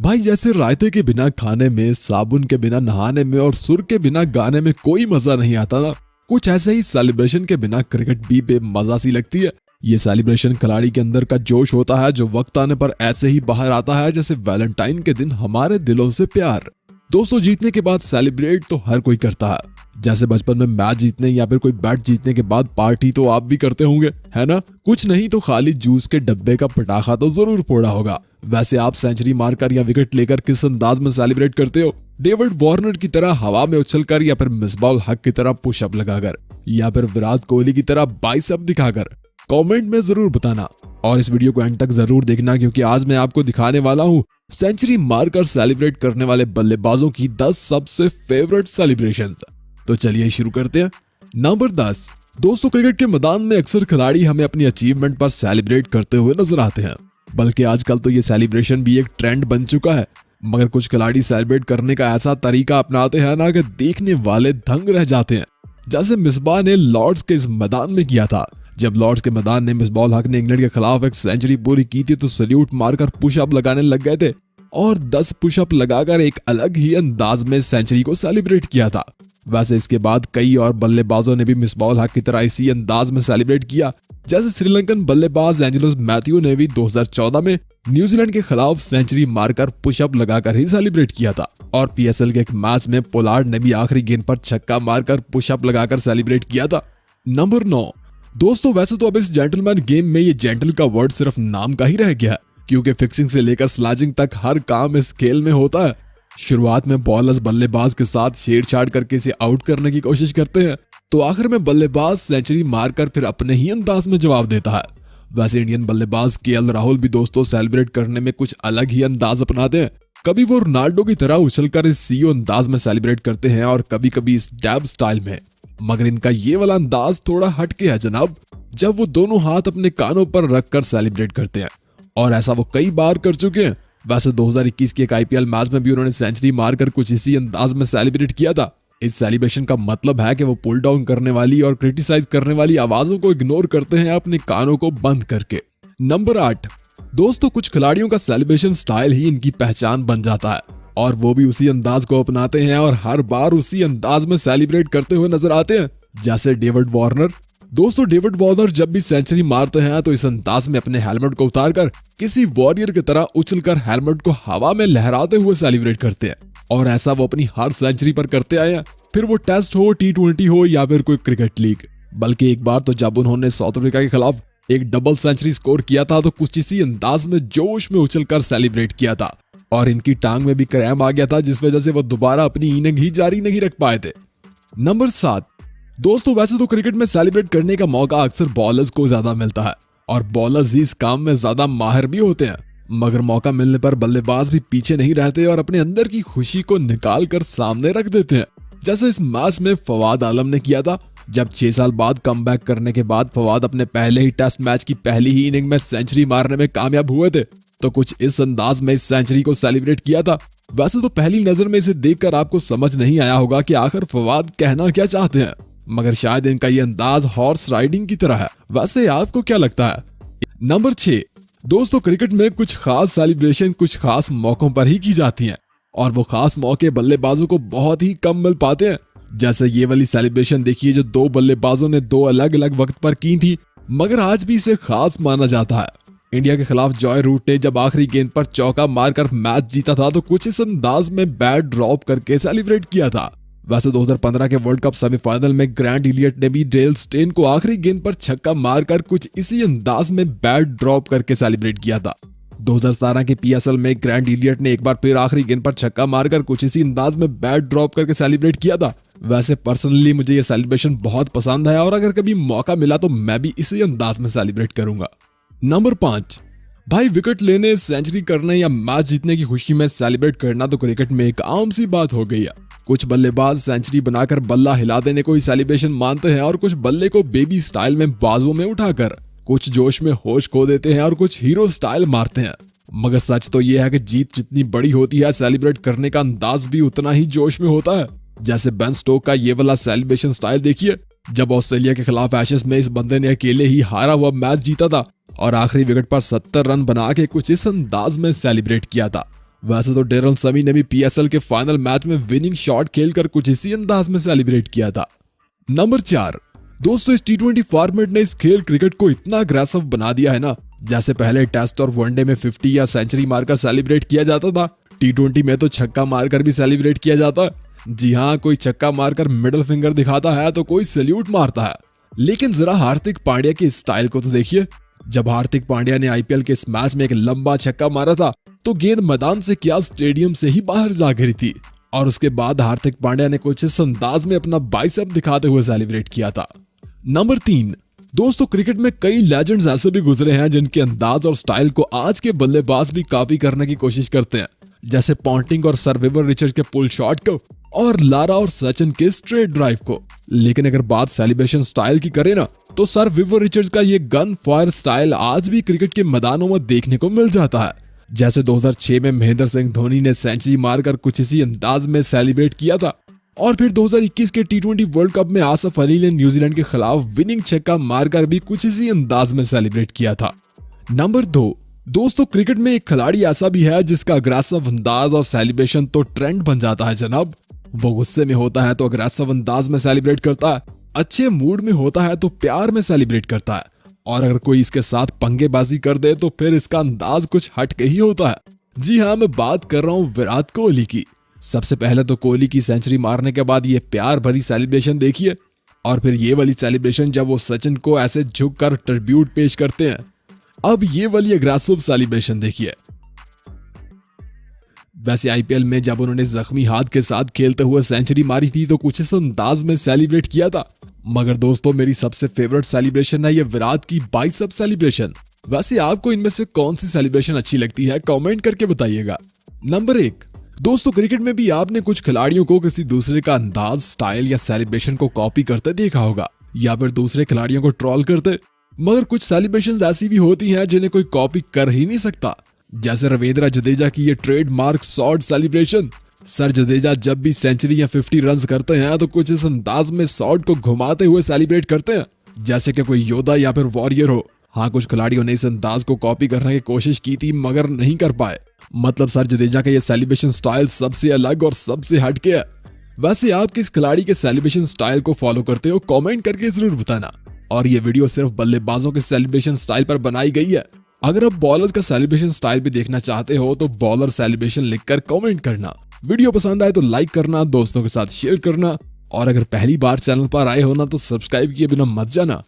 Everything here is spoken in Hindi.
भाई जैसे रायते के बिना खाने में, साबुन के बिना नहाने में और सुर के बिना गाने में कोई मजा नहीं आता ना, कुछ ऐसे ही सेलिब्रेशन के बिना क्रिकेट भी बेमजा सी लगती है। ये सेलिब्रेशन खिलाड़ी के अंदर का जोश होता है जो वक्त आने पर ऐसे ही बाहर आता है जैसे वैलेंटाइन के दिन हमारे दिलों से प्यार। दोस्तों जीतने के बाद सेलिब्रेट तो हर कोई करता है, जैसे बचपन में मैच जीतने या फिर कोई बैट जीतने के बाद पार्टी तो आप भी करते होंगे, है ना? कुछ नहीं तो खाली जूस के डब्बे का पटाखा तो जरूर फोड़ा होगा। वैसे आप सेंचुरी मारकर या विकेट लेकर किस अंदाज में सेलिब्रेट करते हो? डेविड वार्नर की तरह हवा में उछलकर, या फिर मिसबाह हक की तरह पुशअप लगाकर, या फिर विराट कोहली की तरह बाइसेप दिखाकर? कमेंट में जरूर बताना और इस वीडियो को एंड तक जरूर देखना, क्योंकि आज मैं आपको दिखाने वाला हूँ सेंचुरी मारकर सेलिब्रेट करने वाले बल्लेबाजों की 10 सबसे फेवरेट सेलिब्रेशंस। तो चलिए शुरू करते हैं। नंबर 10। दोस्तों क्रिकेट के मैदान में अक्सर खिलाड़ी हमें अपनी अचीवमेंट पर सेलिब्रेट करते हुए नजर आते हैं, बल्कि आजकल तो ये सेलिब्रेशन भी एक ट्रेंड बन चुका है। मगर कुछ खिलाड़ी सेलिब्रेट करने का ऐसा तरीका अपनाते हैं ना कि देखने वाले दंग रह जाते हैं, जैसे मिसबाह ने लॉर्ड्स के इस मैदान में किया था। जब लॉर्ड्स के मैदान ने मिसबाह हक ने इंग्लैंड के खिलाफ एक सेंचुरी पूरी की थी तो सैल्यूट मारकर पुशअप लगाने लग गए थे और 10 पुशअप लगाकर एक अलग ही अंदाज में सेंचुरी को सेलिब्रेट किया था। वैसे इसके बाद कई और बल्लेबाजों ने भी मिसबाह हक की तरह इसी अंदाज में सेलिब्रेट किया, जैसे श्रीलंकन बल्लेबाज एंजेलो मैथ्यू ने भी 2014 में न्यूजीलैंड के खिलाफ सेंचुरी मारकर पुशअप लगाकर ही सेलिब्रेट किया था। और पीएसएल के एक मैच में पोलार्ड ने भी आखिरी गेंद पर छक्का मारकर पुशअप लगाकर सेलिब्रेट किया था। नंबर 9। दोस्तों वैसे तो अब इस जेंटलमैन गेम में ये जेंटल का वर्ड सिर्फ नाम का ही रह गया है, क्योंकि फिक्सिंग से लेकर स्लैजिंग तक हर काम इस खेल में होता है। शुरुआत में बॉलर्स बल्लेबाज के साथ छेड़छाड़ करके इसे आउट करने की कोशिश करते हैं, तो आखिर में बल्लेबाज सेंचुरी मारकर फिर अपने ही अंदाज में जवाब देता है। वैसे इंडियन बल्लेबाज केएल राहुल भी दोस्तों सेलिब्रेट करने में कुछ अलग ही अंदाज अपनाते हैं। कभी वो रोनाल्डो की तरह उछलकर इस सीओ अंदाज में सेलिब्रेट करते हैं और कभी कभी इस डैब स्टाइल में, मगर इनका ये वाला अंदाज थोड़ा हटके है जनाब, जब वो दोनों हाथ अपने कानों पर रखकर सेलिब्रेट करते हैं, और ऐसा वो कई बार कर चुके हैं। वैसे 2021 के एक आईपीएल मैच में भी उन्होंने सेंचुरी मारकर कुछ इसी अंदाज में सेलिब्रेट किया था। इस सेलिब्रेशन का मतलब है कि वो पुल डाउन करने वाली और क्रिटिसाइज करने वाली आवाजों को इग्नोर करते हैं अपने कानों को बंद करके। नंबर 8। दोस्तों कुछ खिलाड़ियों का सेलिब्रेशन स्टाइल ही इनकी पहचान बन जाता है, और वो भी उसी अंदाज को अपनाते हैं और हर बार उसी अंदाज में सेलिब्रेट करते हुए नजर आते हैं, जैसे डेविड वार्नर। दोस्तों डेविड वार्नर जब भी सेंचुरी मारते हैं तो इस अंदाज में अपने हेलमेट को उतारकर किसी वॉरियर की तरह उछलकर हेलमेट को हवा में लहराते हुए सेलिब्रेट करते हैं, और ऐसा वो अपनी हर सेंचुरी पर करते आए हैं, फिर वो टेस्ट हो, T20 हो या फिर कोई क्रिकेट लीग। बल्कि एक बार तो जब उन्होंने साउथ अफ्रीका के खिलाफ एक डबल सेंचुरी स्कोर किया था तो कुछ इसी अंदाज में जोश में उछलकर सेलिब्रेट किया था, और इनकी टांग में भी क्रैम्प आ गया था, जिस वजह से वो दोबारा अपनी इनिंग ही जारी नहीं रख पाए थे। नंबर 7। दोस्तों वैसे तो क्रिकेट में सेलिब्रेट करने का मौका अक्सर बॉलर्स को ज्यादा मिलता है, और बॉलर्स ही इस काम में ज्यादा माहिर भी होते हैं, मगर मौका मिलने पर बल्लेबाज भी पीछे नहीं रहते और अपने अंदर की खुशी को निकाल कर सामने रख देते हैं, जैसे इस मैच में फवाद आलम ने किया था। जब 6 साल बाद कमबैक करने के बाद फवाद अपने पहले ही टेस्ट मैच की पहली ही इनिंग में सेंचुरी मारने में कामयाब हुए थे, तो कुछ इस अंदाज में इस सेंचुरी को सेलिब्रेट किया था। वैसे तो पहली नजर में इसे देखकर आपको समझ नहीं आया होगा कि आखिर फवाद कहना क्या चाहते हैं, मगर शायद इनका ये अंदाज हॉर्स राइडिंग की तरह है। वैसे आपको क्या लगता है? नंबर 6। दोस्तों क्रिकेट में कुछ खास सेलिब्रेशन कुछ खास मौकों पर ही की जाती हैं, और वो खास मौके बल्लेबाजों को बहुत ही कम मिल पाते हैं। जैसे ये वाली सेलिब्रेशन देखिए जो 2 बल्लेबाजों ने 2 अलग अलग वक्त पर की थी, मगर आज भी इसे खास माना जाता है। इंडिया के खिलाफ जॉय रूट ने जब आखिरी गेंद पर चौका मारकर मैच जीता था तो कुछ इस अंदाज में बैट ड्रॉप करके सेलिब्रेट किया था। वैसे 2015 के वर्ल्ड कप सेमीफाइनल में ग्रैंट इलियट ने भी डेल स्टेन को आखिरी गेंद पर छक्का मारकर कुछ इसी अंदाज में बैट ड्रॉप करके सेलिब्रेट किया था। 2017 के पीएसएल में ग्रैंट इलियट ने एक बार फिर आखिरी गेंद पर छक्का मारकर कुछ इसी अंदाज में बैट ड्रॉप करके सेलिब्रेट किया था। वैसे पर्सनली मुझे ये सेलिब्रेशन बहुत पसंद है, और अगर कभी मौका मिला तो मैं भी इसी अंदाज में सेलिब्रेट करूंगा। नंबर 5। भाई विकेट लेने, सेंचुरी करने या मैच जीतने की खुशी में सेलिब्रेट करना तो क्रिकेट में एक आम सी बात हो गई है। कुछ बल्लेबाज सेंचुरी बनाकर बल्ला हिला देने को ही सेलिब्रेशन मानते हैं, और कुछ बल्ले को बेबी स्टाइल में बाजुओं में उठाकर कुछ जोश में होश खो देते हैं और कुछ हीरो स्टाइल मारते हैं। मगर सच तो यह है कि जीत जितनी बड़ी होती है सेलिब्रेट करने का अंदाज भी उतना ही जोश में होता है। जैसे बेन स्टोक का ये वाला सेलिब्रेशन स्टाइल देखिए, जब ऑस्ट्रेलिया के खिलाफ एशेज में इस बंदे ने अकेले ही हारा हुआ मैच जीता था और आखिरी विकेट पर 70 रन बना के कुछ इस अंदाज में सेलिब्रेट किया था। वैसे तो डेरन समी ने भी पीएसएल के फाइनल मैच में विनिंग शॉट खेलकर कुछ इसी अंदाज में सेलिब्रेट किया था। नंबर 4, दोस्तों इस टी20 फॉर्मेट ने इस खेल क्रिकेट को इतना अग्रेसिव बना दिया है ना, जैसे पहले टेस्ट और वनडे में 50 या सेंचुरी मारकर सेलिब्रेट किया जाता था, टी20 में तो छक्का मारकर भी सेलिब्रेट किया जाता है। जी हाँ, कोई छक्का मारकर मिडिल फिंगर दिखाता है तो कोई सैल्यूट मारता है। लेकिन जरा हार्दिक पांड्या के स्टाइल को तो देखिए। जब हार्दिक पांड्या ने आईपीएल के इस मैच में एक लंबा छक्का मारा था तो गेंद मैदान से क्या स्टेडियम से ही बाहर जा गिरी थी, और उसके बाद हार्दिक पांड्या ने कुछ इस अंदाज में अपना बाइसेप दिखाते हुए सेलिब्रेट किया था। नंबर 3, दोस्तों क्रिकेट में कई लेजेंड्स ऐसे भी गुजरे हैं जिनके अंदाज और स्टाइल को आज के बल्लेबाज भी कॉपी करने की कोशिश करते हैं, जैसे पॉन्टिंग और सर विवर रिचर्ड्स के पुल शॉट को और लारा और सचिन के स्ट्रेट ड्राइव को। लेकिन अगर बात सेलिब्रेशन स्टाइल की करें ना, तो सर विवर रिचर्ड्स का ये गन फायर स्टाइल आज भी क्रिकेट के मैदानों में देखने को मिल जाता है। जैसे 2006 में महेंद्र सिंह धोनी ने सेंचुरी मारकर कुछ इसी अंदाज में सेलिब्रेट किया था, और फिर 2021 के टी20 वर्ल्ड कप में आसिफ अली ने न्यूजीलैंड के खिलाफ विनिंग छक्का मारकर भी कुछ इसी अंदाज में सेलिब्रेट किया था। नंबर 2, दोस्तों क्रिकेट में एक खिलाड़ी ऐसा भी है जिसका अग्रेसिव अंदाज और सेलिब्रेशन तो ट्रेंड बन जाता है जनाब। वो गुस्से में होता है तो अग्रेसिव अंदाज में सेलिब्रेट करता है, अच्छे मूड में होता है तो प्यार में सेलिब्रेट करता है, और अगर कोई इसके साथ पंगेबाजी कर दे तो फिर इसका अंदाज कुछ हटके ही होता है। जी हाँ, मैं बात कर रहा हूँ विराट कोहली की। सबसे पहले तो कोहली की सेंचुरी मारने के बाद ये प्यार भरी सेलिब्रेशन देखिए, और फिर ये वाली सेलिब्रेशन जब वो सचिन को ऐसे झुककर ट्रिब्यूट पेश करते हैं। अब ये वाली अग्रेसिव सेलिब्रेशन देखिए। वैसे आईपीएल में जब उन्होंने जख्मी हाथ के साथ खेलते हुए सेंचुरी मारी थी तो कुछ इस अंदाज में सेलिब्रेट किया था। मगर दोस्तों मेरी सबसे फेवरेट सेलिब्रेशन है ये विराट की बाइसेप सेलिब्रेशन। वैसे आपको इनमें से कौन सी सेलिब्रेशन अच्छी लगती है, कमेंट करके बताइएगा। नंबर 1, दोस्तों क्रिकेट में भी आपने कुछ खिलाड़ियों को किसी दूसरे का अंदाज, स्टाइल या सेलिब्रेशन को कॉपी करते देखा होगा, या फिर दूसरे खिलाड़ियों को ट्रोल करते। मगर कुछ सेलिब्रेशंस ऐसी भी होती हैं जिन्हें कोई कॉपी कर ही नहीं सकता, जैसे रविंद्र जडेजा की ये trademark shot celebration. Sir Jadeja जब भी सेंचुरी या 50 रन्स करते हैं तो कुछ इस अंदाज में शॉट को घुमाते हुए सेलिब्रेट करते हैं, जैसे कि कोई योद्धा या फिर वॉरियर हो। हाँ, कुछ खिलाड़ियों ने इस अंदाज को कॉपी करने की कोशिश की थी मगर नहीं कर पाए। मतलब सर जडेजा का ये सेलिब्रेशन स्टाइल सबसे अलग और सबसे हटके है। वैसे आप किस खिलाड़ी के सेलिब्रेशन स्टाइल को फॉलो करते हो, कमेंट करके जरूर बताना। और ये वीडियो सिर्फ बल्लेबाजों के सेलिब्रेशन स्टाइल पर बनाई गई है। अगर आप बॉलर्स का सेलिब्रेशन स्टाइल भी देखना चाहते हो तो बॉलर सेलिब्रेशन लिखकर कमेंट करना। वीडियो पसंद आए तो लाइक करना, दोस्तों के साथ शेयर करना, और अगर पहली बार चैनल पर आए हो ना तो सब्सक्राइब किए बिना मत जाना।